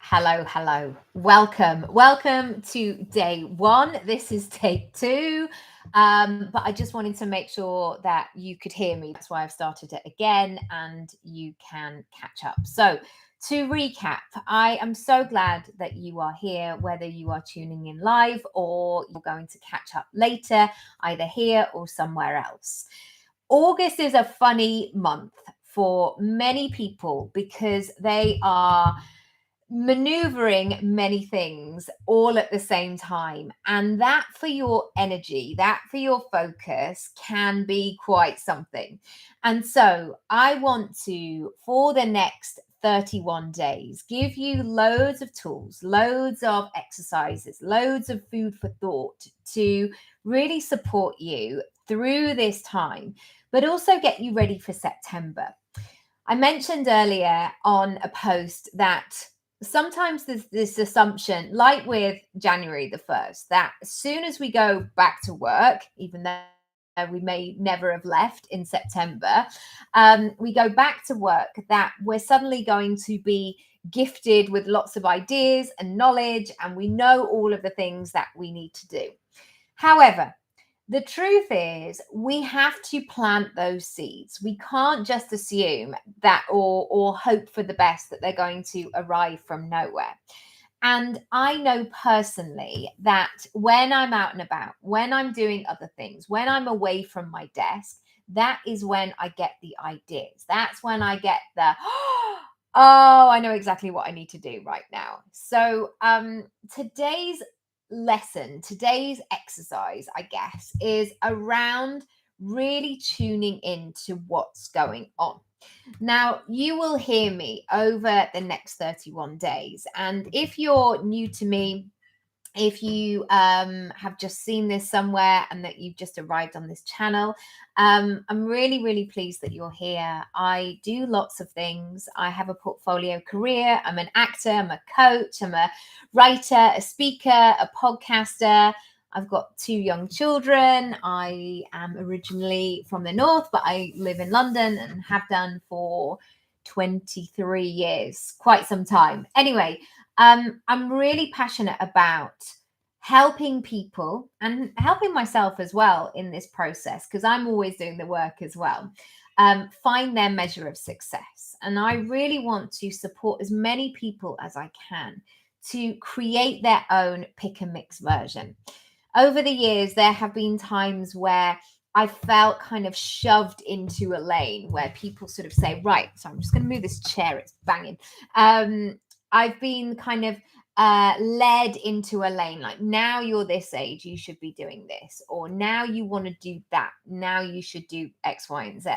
Hello, hello. Welcome to day one. This is take two. But I just wanted to make sure that you could hear me. That's why I've started it again and you can catch up. So, to recap, I am so glad that you are here, whether you are tuning in live or you're going to catch up later, either here or somewhere else. August is a funny month for many people because they are maneuvering many things all at the same time. And that for your energy, that for your focus can be quite something. And so I want to, for the next 31 days, give you loads of tools, loads of exercises, loads of food for thought to really support you through this time, but also get you ready for September. I mentioned earlier on a post that sometimes there's this assumption, like with January the 1st, that as soon as we go back to work, even though we may never have left in September, we go back to work, that we're suddenly going to be gifted with lots of ideas and knowledge, and we know all of the things that we need to do. However, the truth is, we have to plant those seeds. We can't just assume that or hope for the best that they're going to arrive from nowhere. And I know personally that when I'm out and about, when I'm doing other things, when I'm away from my desk, that is when I get the ideas. That's when I get the, oh, I know exactly what I need to do right now. So today's lesson, today's exercise, I guess, is around really tuning into what's going on. Now, you will hear me over the next 31 days. And if you're new to me, if you have just seen this somewhere and that you've just arrived on this channel, I'm really, really pleased that you're here. I do lots of things. I have a portfolio career. I'm an actor, I'm a coach, I'm a writer, a speaker, a podcaster. I've got two young children. I am originally from the north, but I live in London and have done for 23 years, quite some time. Anyway, I'm really passionate about helping people and helping myself as well in this process, because I'm always doing the work as well, find their measure of success. And I really want to support as many people as I can to create their own pick and mix version. Over the years, there have been times where I felt kind of shoved into a lane where people sort of say, right, so I'm just going to move this chair, it's banging. I've been kind of led into a lane, like, now you're this age, you should be doing this, or now you want to do that, now you should do X, Y, and Z.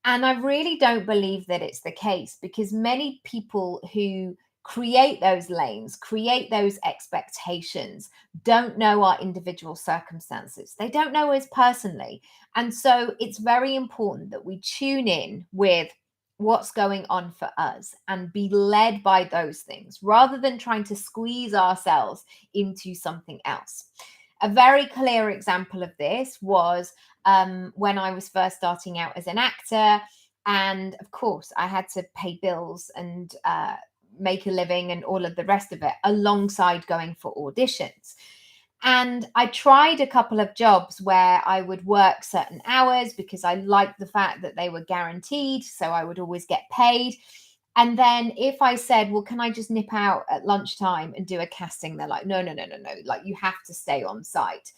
And I really don't believe that it's the case, because many people who create those lanes, create those expectations, don't know our individual circumstances. They don't know us personally. And so it's very important that we tune in with what's going on for us and be led by those things rather than trying to squeeze ourselves into something else. A very clear example of this was when I was first starting out as an actor. And of course, I had to pay bills and make a living and all of the rest of it alongside going for auditions. And I tried a couple of jobs where I would work certain hours because I liked the fact that they were guaranteed. So I would always get paid. And then if I said, well, can I just nip out at lunchtime and do a casting? They're like, no, no, no, no, no. Like, you have to stay on site.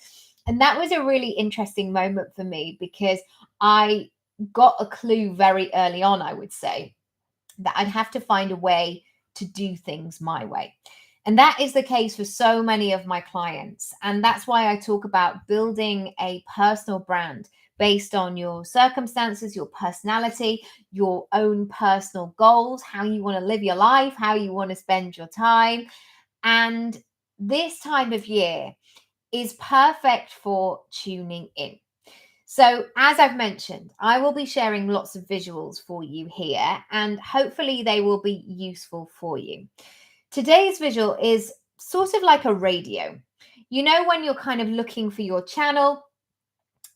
And that was a really interesting moment for me, because I got a clue very early on, I would say, that I'd have to find a way to do things my way. And that is the case for so many of my clients. And that's why I talk about building a personal brand based on your circumstances, your personality, your own personal goals, how you want to live your life, how you want to spend your time. And this time of year is perfect for tuning in. So, as I've mentioned, I will be sharing lots of visuals for you here, and hopefully they will be useful for you. Today's visual is sort of like a radio. You know, when you're kind of looking for your channel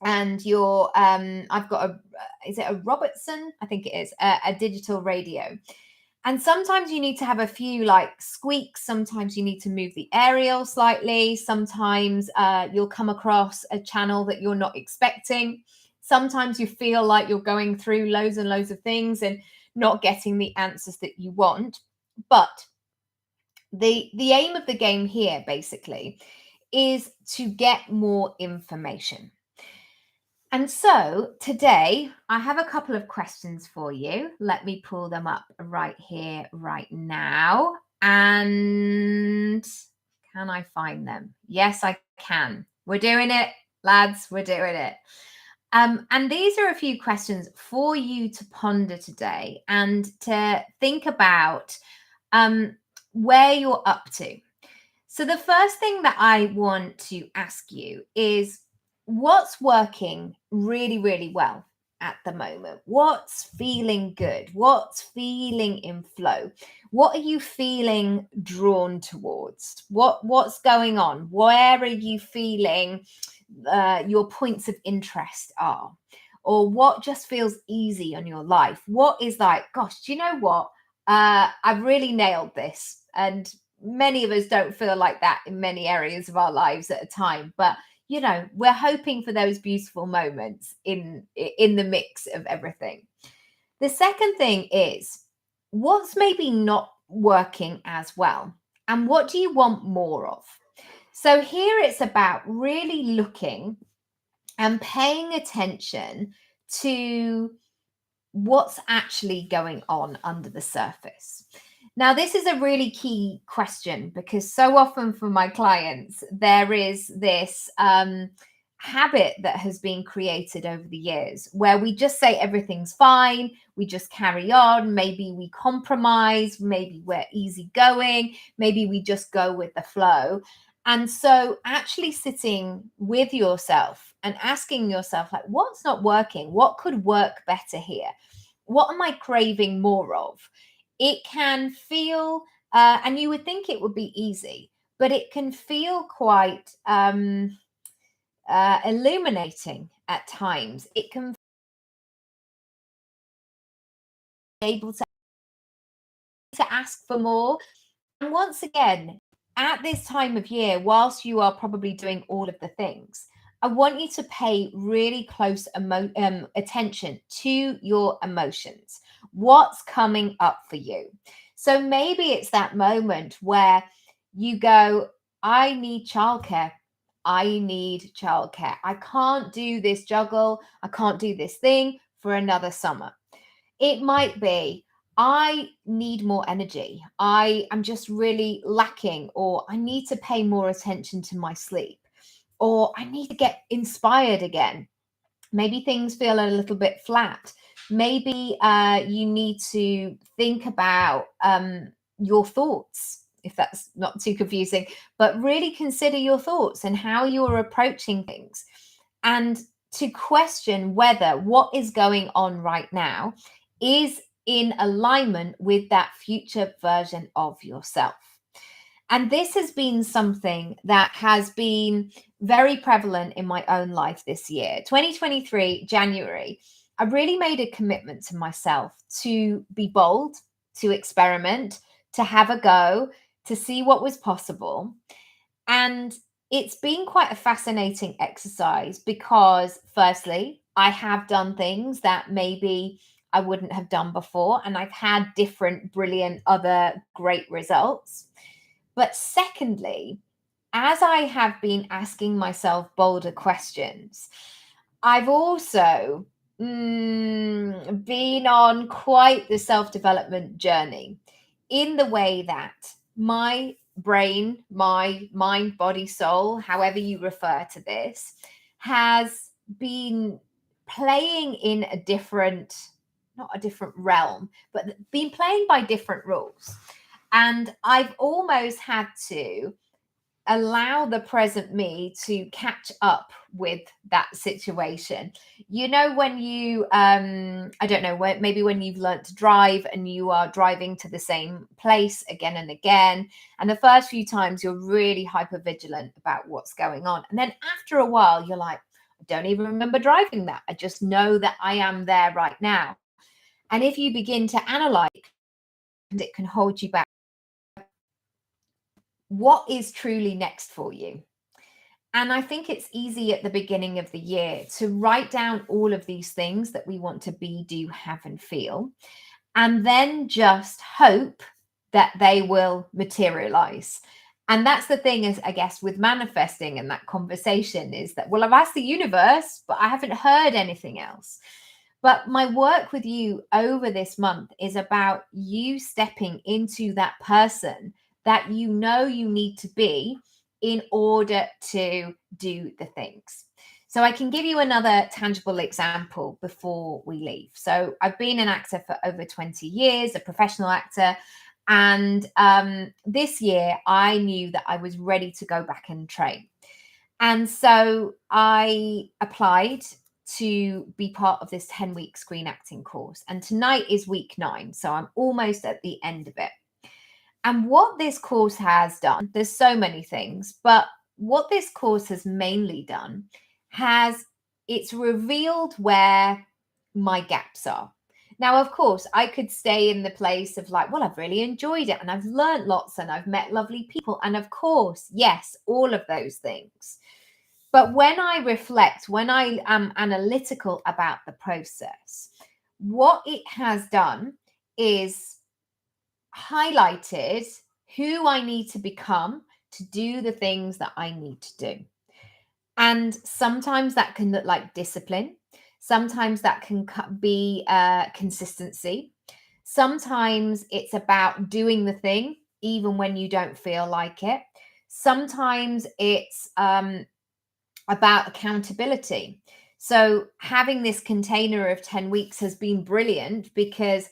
and you're, I've got is it a Robertson? I think it is, a digital radio. And sometimes you need to have a few like squeaks. Sometimes you need to move the aerial slightly. Sometimes you'll come across a channel that you're not expecting. Sometimes you feel like you're going through loads and loads of things and not getting the answers that you want. But the aim of the game here basically is to get more information. And so today I have a couple of questions for you. Let me pull them up right here, right now. And can I find them? Yes, I can. We're doing it, lads. We're doing it. And these are a few questions for you to ponder today and to think about where you're up to. So, the first thing that I want to ask you is what's working really, really well at the moment? What's feeling good? What's feeling in flow? What are you feeling drawn towards? What's going on? Where are you feeling your points of interest are? Or what just feels easy on your life? What is like, gosh, do you know what? I've really nailed this. And many of us don't feel like that in many areas of our lives at a time, but we're hoping for those beautiful moments in the mix of everything. The second thing is what's maybe not working as well, and what do you want more of? So here it's about really looking and paying attention to what's actually going on under the surface. Now, this is a really key question because so often for my clients, there is this habit that has been created over the years where we just say everything's fine, we just carry on, maybe we compromise, maybe we're easygoing, maybe we just go with the flow. And so actually sitting with yourself and asking yourself, like, what's not working? What could work better here? What am I craving more of? It can feel, and you would think it would be easy, but it can feel quite illuminating at times. It can be able to ask for more. And once again, at this time of year, whilst you are probably doing all of the things, I want you to pay really close attention to your emotions. What's coming up for you? So maybe it's that moment where you go, I need childcare. I need childcare. I can't do this juggle. I can't do this thing for another summer. It might be, I need more energy. I am just really lacking, or I need to pay more attention to my sleep, or I need to get inspired again. Maybe things feel a little bit flat. Maybe you need to think about your thoughts, if that's not too confusing, but really consider your thoughts and how you're approaching things, and to question whether what is going on right now is in alignment with that future version of yourself. And this has been something that has been very prevalent in my own life this year. 2023, January, I really made a commitment to myself to be bold, to experiment, to have a go, to see what was possible. And it's been quite a fascinating exercise because, firstly, I have done things that maybe I wouldn't have done before, and I've had different, brilliant, other great results. But secondly, as I have been asking myself bolder questions, I've also been on quite the self development journey in the way that my brain, my mind, body, soul, however you refer to this, has been playing in a different, not a different realm, but been playing by different rules. And I've almost had to allow the present me to catch up with that situation. When you I don't know, maybe when you've learned to drive and you are driving to the same place again and again, and the first few times you're really hyper vigilant about what's going on, and then after a while you're like, I don't even remember driving that. I just know that I am there right now. And if you begin to analyze it can hold you back. What is truly next for you? And I think it's easy at the beginning of the year to write down all of these things that we want to be, do, have, and feel, and then just hope that they will materialize. And that's the thing is, I guess, with manifesting and that conversation is that, well, I've asked the universe, but I haven't heard anything else. But my work with you over this month is about you stepping into that person that you know you need to be in order to do the things. So I can give you another tangible example before we leave. So I've been an actor for over 20 years, a professional actor. And this year I knew that I was ready to go back and train. And so I applied to be part of this 10-week screen acting course. And tonight is week 9. So I'm almost at the end of it. And what this course has done, there's so many things, but what this course has mainly done it's revealed where my gaps are. Now, of course, I could stay in the place of like, well, I've really enjoyed it and I've learned lots and I've met lovely people. And of course, yes, all of those things. But when I reflect, when I am analytical about the process, what it has done is highlighted who I need to become to do the things that I need to do. And sometimes that can look like discipline. Sometimes that can be consistency. Sometimes it's about doing the thing, even when you don't feel like it. Sometimes it's about accountability. So having this container of 10 weeks has been brilliant because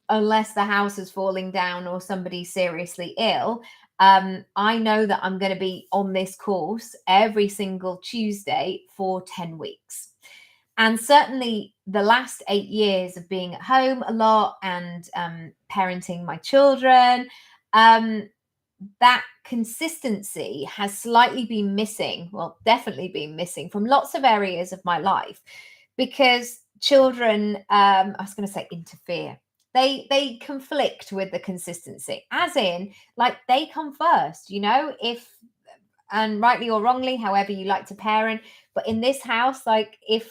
unless the house is falling down or somebody's seriously ill, I know that I'm going to be on this course every single Tuesday for 10 weeks. And certainly the last 8 years of being at home a lot and parenting my children, that consistency has slightly been missing, well, definitely been missing from lots of areas of my life because children, I was going to say interfere. They conflict with the consistency, as in, like, they come first, if, and rightly or wrongly, however you like to parent. But in this house, like, if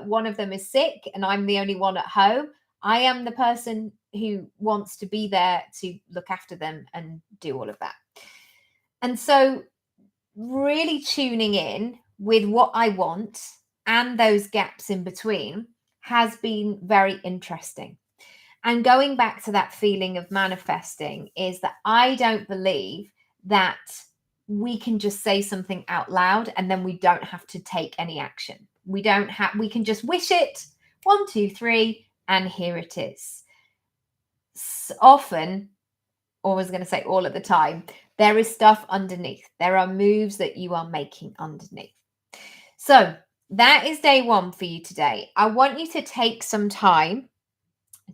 one of them is sick and I'm the only one at home, I am the person who wants to be there to look after them and do all of that. And so really tuning in with what I want and those gaps in between has been very interesting. And going back to that feeling of manifesting is that I don't believe that we can just say something out loud and then we don't have to take any action. We can just wish it, 1, 2, 3, and here it is. Often, or I was going to say all of the time, there is stuff underneath. There are moves that you are making underneath. So that is day 1 for you today. I want you to take some time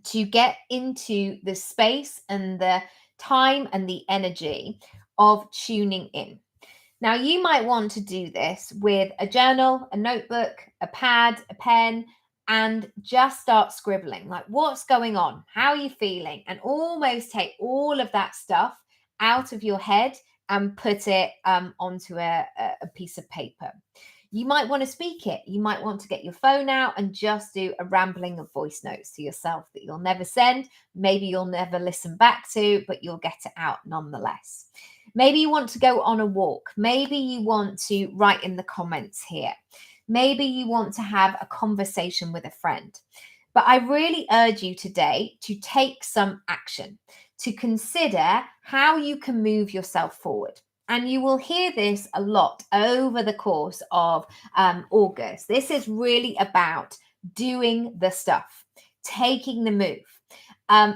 to get into the space and the time and the energy of tuning in. Now, you might want to do this with a journal, a notebook, a pad, a pen, and just start scribbling. Like, what's going on? How are you feeling? And almost take all of that stuff out of your head and put it onto a piece of paper. You might want to speak it. You might want to get your phone out and just do a rambling of voice notes to yourself that you'll never send. Maybe you'll never listen back to, but you'll get it out nonetheless. Maybe you want to go on a walk. Maybe you want to write in the comments here. Maybe you want to have a conversation with a friend. But I really urge you today to take some action, to consider how you can move yourself forward. And you will hear this a lot over the course of August. This is really about doing the stuff, taking the move.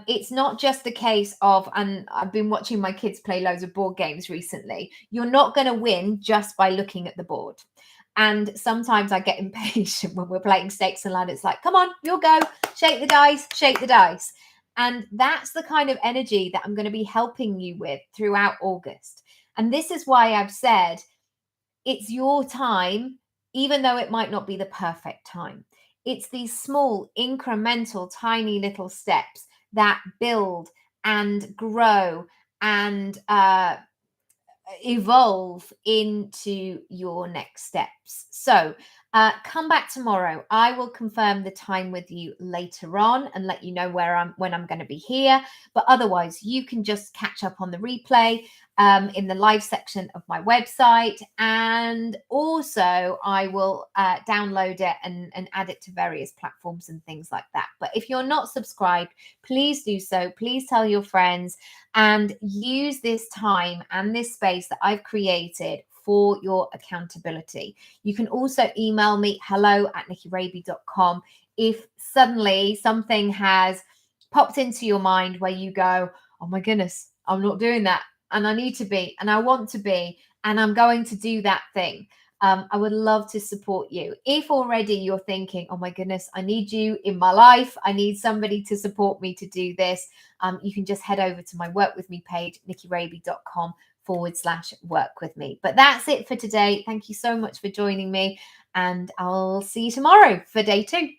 It's not just a case of, and I've been watching my kids play loads of board games recently. You're not going to win just by looking at the board. And sometimes I get impatient when we're playing stakes and ladders. It's like, come on, you'll go, shake the dice, shake the dice. And that's the kind of energy that I'm going to be helping you with throughout August. And this is why I've said it's your time, even though it might not be the perfect time. It's these small, incremental, tiny little steps that build and grow and evolve into your next steps. So come back tomorrow. I will confirm the time with you later on and let you know when I'm going to be here. But otherwise, you can just catch up on the replay in the live section of my website. And also, I will download it and add it to various platforms and things like that. But if you're not subscribed, please do so. Please tell your friends and use this time and this space that I've created for your accountability. You can also email me hello@nickyraby.com if suddenly something has popped into your mind where you go, oh my goodness, I'm not doing that. And I need to be, and I want to be, and I'm going to do that thing. I would love to support you. If already you're thinking, oh my goodness, I need you in my life, I need somebody to support me to do this, you can just head over to my Work With Me page, nickyraby.com/work with me. But that's it for today. Thank you so much for joining me, and I'll see you tomorrow for day 2.